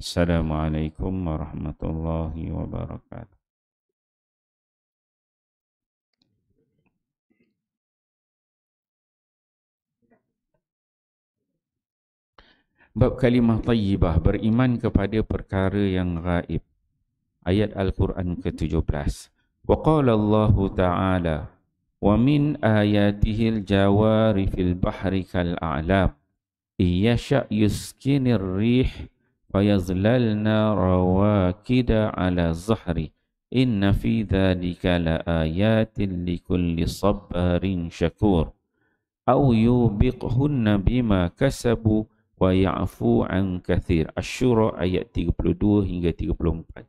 Assalamualaikum warahmatullahi wabarakatuh. Bab kalimah tayyibah, beriman kepada perkara yang gaib. Ayat Al-Quran ke-17. Wa qala Allah Ta'ala, wa min ayatihil jawari fil bahri kal a'lab, iyasha' yuskinir rih fayazlalna rawakida ala zahri, inna fi dhalika la ayatin likulli sabbarin syakur. Au yubiqhunna bima kasabu wa ya'fu an kathir. Asy-Syura ayat 32 hingga 34.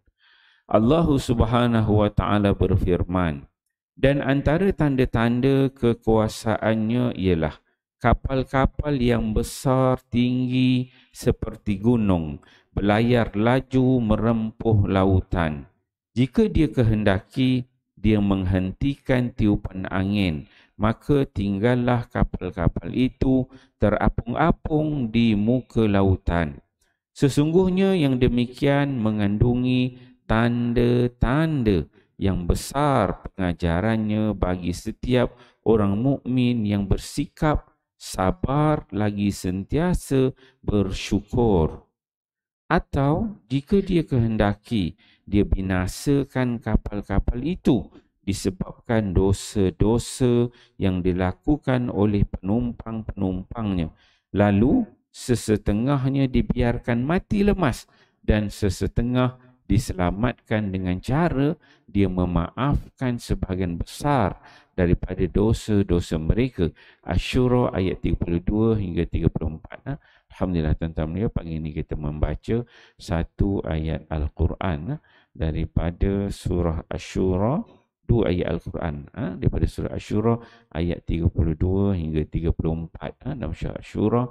Allah Subhanahu wa taala berfirman, dan antara tanda-tanda kekuasaannya ialah kapal-kapal yang besar tinggi seperti gunung, berlayar laju merempuh lautan. Jika dia kehendaki, dia menghentikan tiupan angin, maka tinggallah kapal-kapal itu terapung-apung di muka lautan. Sesungguhnya yang demikian mengandungi tanda-tanda yang besar pengajarannya bagi setiap orang mukmin yang bersikap sabar lagi sentiasa bersyukur. Atau jika dia kehendaki, dia binasakan kapal-kapal itu disebabkan dosa-dosa yang dilakukan oleh penumpang-penumpangnya. Lalu sesetengahnya dibiarkan mati lemas dan sesetengah diselamatkan dengan cara dia memaafkan sebahagian besar daripada dosa-dosa mereka. Asy-Syura ayat 32 hingga 34. Alhamdulillah tuan-tuan mulia, pagi ini kita membaca satu ayat Al-Quran daripada surah Asy-Syura, dua ayat Al-Quran daripada surah Asy-Syura ayat 32 hingga 34 dalam surah Asy-Syura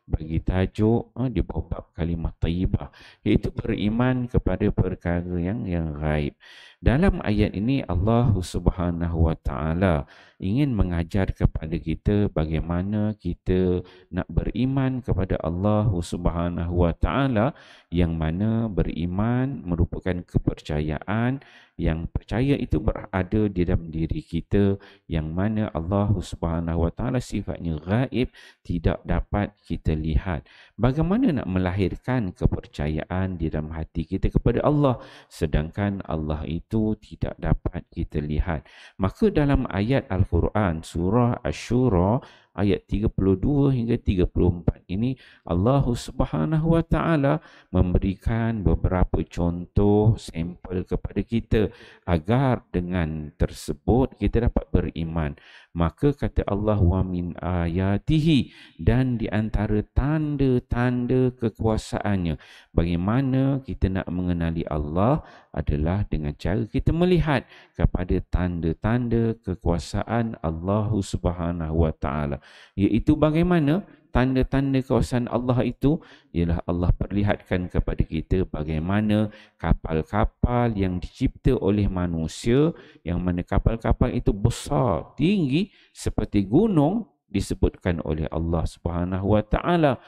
bagi tajuk di bawah bab kalimah tayyibah, iaitu beriman kepada perkara yang gaib. Dalam ayat ini Allah Subhanahu wa taala ingin mengajar kepada kita bagaimana kita nak beriman kepada Allah Subhanahu wa taala, yang mana beriman merupakan kepercayaan yang percaya itu berada di dalam diri kita, yang mana Allah Subhanahu wa taala sifatnya gaib, tidak dapat kita lihat. Bagaimana nak melahirkan kepercayaan di dalam hati kita kepada Allah sedangkan Allah itu tidak dapat kita lihat? Maka dalam ayat Al-Quran surah Asy-Syura ayat 32 hingga 34 ini Allah Subhanahu wa taala memberikan beberapa contoh sampel kepada kita agar dengan tersebut kita dapat beriman. Maka kata Allah, wa min ayatihi, dan di antara tanda-tanda kekuasaannya. Bagaimana kita nak mengenali Allah adalah dengan cara kita melihat kepada tanda-tanda kekuasaan Allah Subhanahu wa taala. Iaitu bagaimana tanda-tanda kekuasaan Allah itu ialah Allah perlihatkan kepada kita bagaimana kapal-kapal yang dicipta oleh manusia, yang mana kapal-kapal itu besar, tinggi seperti gunung, disebutkan oleh Allah Subhanahu wa taala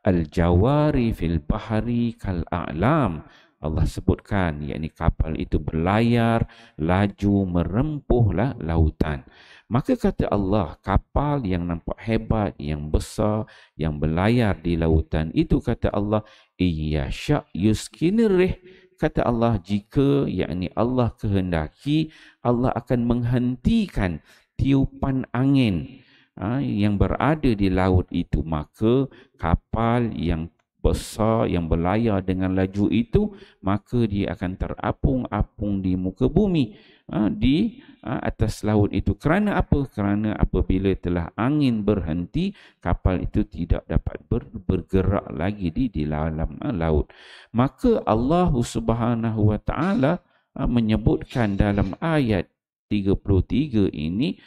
al-jawari fil bahri kal a'lam. Allah sebutkan, yakni kapal itu berlayar laju merempuhlah lautan. Maka kata Allah, kapal yang nampak hebat, yang besar, yang berlayar di lautan itu, kata Allah, iyasya yuskinir rih. Kata Allah, jika yakni Allah kehendaki, Allah akan menghentikan tiupan angin yang berada di laut itu. Maka kapal yang besar yang berlayar dengan laju itu, maka dia akan terapung-apung di muka bumi, di atas laut itu. Kerana apa? Kerana apabila telah angin berhenti, kapal itu tidak dapat bergerak lagi di dalam laut. Maka Allah Subhanahu wa taala menyebutkan dalam ayat 33 ini,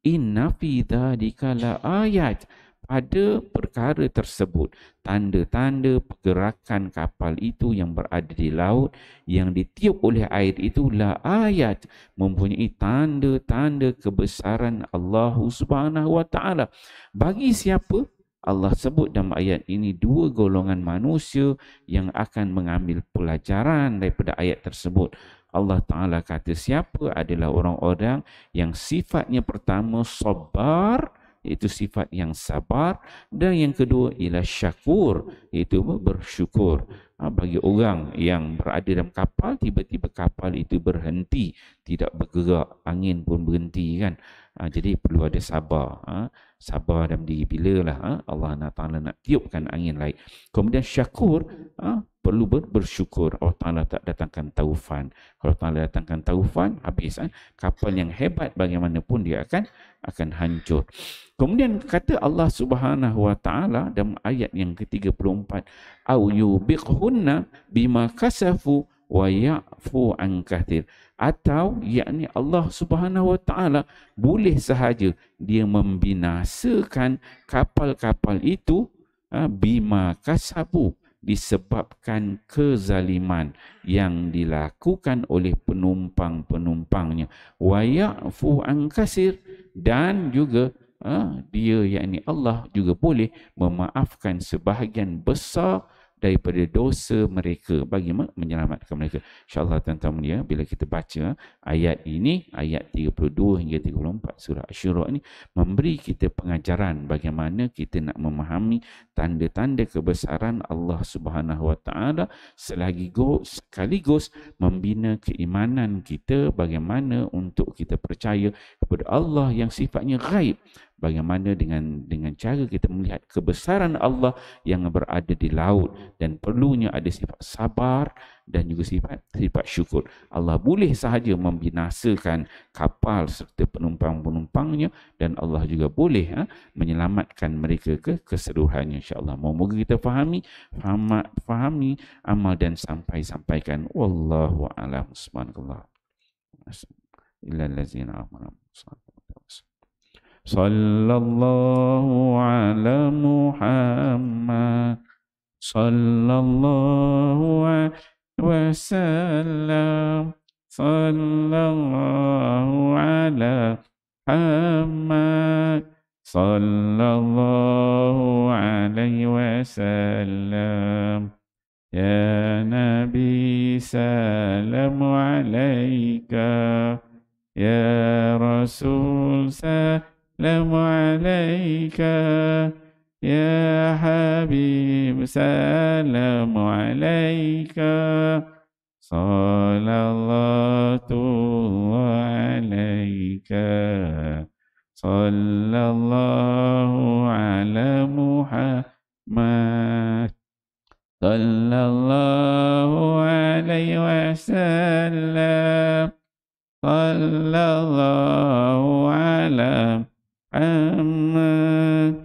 inna fi dzalika la ayat, pada perkara tersebut, tanda-tanda pergerakan kapal itu yang berada di laut, yang ditiup oleh air itu, la ayat, mempunyai tanda-tanda kebesaran Allah Subhanahu wa taala. Bagi siapa? Allah sebut dalam ayat ini dua golongan manusia yang akan mengambil pelajaran daripada ayat tersebut. Allah Ta'ala kata siapa adalah orang-orang yang sifatnya pertama sabar, iaitu sifat yang sabar, dan yang kedua ialah syakur, iaitu bersyukur. Bagi orang yang berada dalam kapal, tiba-tiba kapal itu berhenti, tidak bergerak, angin pun berhenti kan. Jadi perlu ada sabar. Sabar dalam diri bila lah Allah Ta'ala nak tiupkan angin lain. Kemudian syakur, perlu bersyukur. Allah Ta'ala tak datangkan taufan. Kalau Ta'ala datangkan taufan, habis. Kapal yang hebat bagaimanapun dia akan hancur. Kemudian kata Allah Subhanahu Wa Ta'ala dalam ayat yang ke-34, au yubiqhunna bima kasafu wa ya'fu an kathir, atau yakni Allah Subhanahu Wa Ta'ala boleh sahaja dia membinasakan kapal-kapal itu bima kasabu, disebabkan kezaliman yang dilakukan oleh penumpang-penumpangnya, wa ya'fu an kathir, dan juga dia yakni Allah juga boleh memaafkan sebahagian besar daripada dosa mereka bagi menyelamatkan mereka. InsyaAllah tuan-tuan dia, bila kita baca ayat ini, ayat 32 hingga 34 surah Asy-Syura ini, memberi kita pengajaran bagaimana kita nak memahami tanda-tanda kebesaran Allah Subhanahu Wa Ta'ala, sekaligus membina keimanan kita bagaimana untuk kita percaya kepada Allah yang sifatnya ghaib. Bagaimana dengan cara kita melihat kebesaran Allah yang berada di laut, dan perlunya ada sifat sabar dan juga sifat syukur. Allah boleh sahaja membinasakan kapal serta penumpang-penumpangnya, dan Allah juga boleh menyelamatkan mereka ke keseluruhannya, insya-Allah. Moga kita fahami, amal dan sampaikan. Wallahu a'lam. Subhanallah. Illal ladzina amanu. Sallallahu ala Muhammad, sallallahu alaihi wasallam, sallallahu ala Muhammad, sallallahu alaihi wasallam. Ya Nabi salam alaika, ya Rasul salam alaika, ya Habib salam alaika, sallallahu alaika, sallallahu ala Muhammad, sallallahu alaihi wasallam, sallallahu ala Muhammad,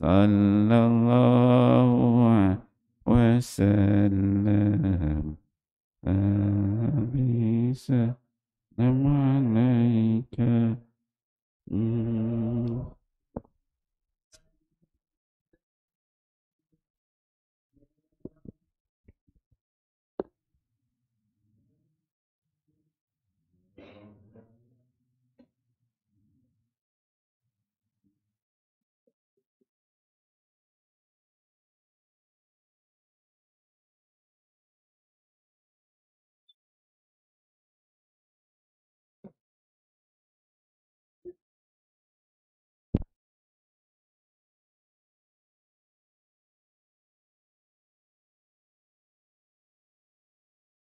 sallallahu alaihi wasallam. Bisa nama alaika.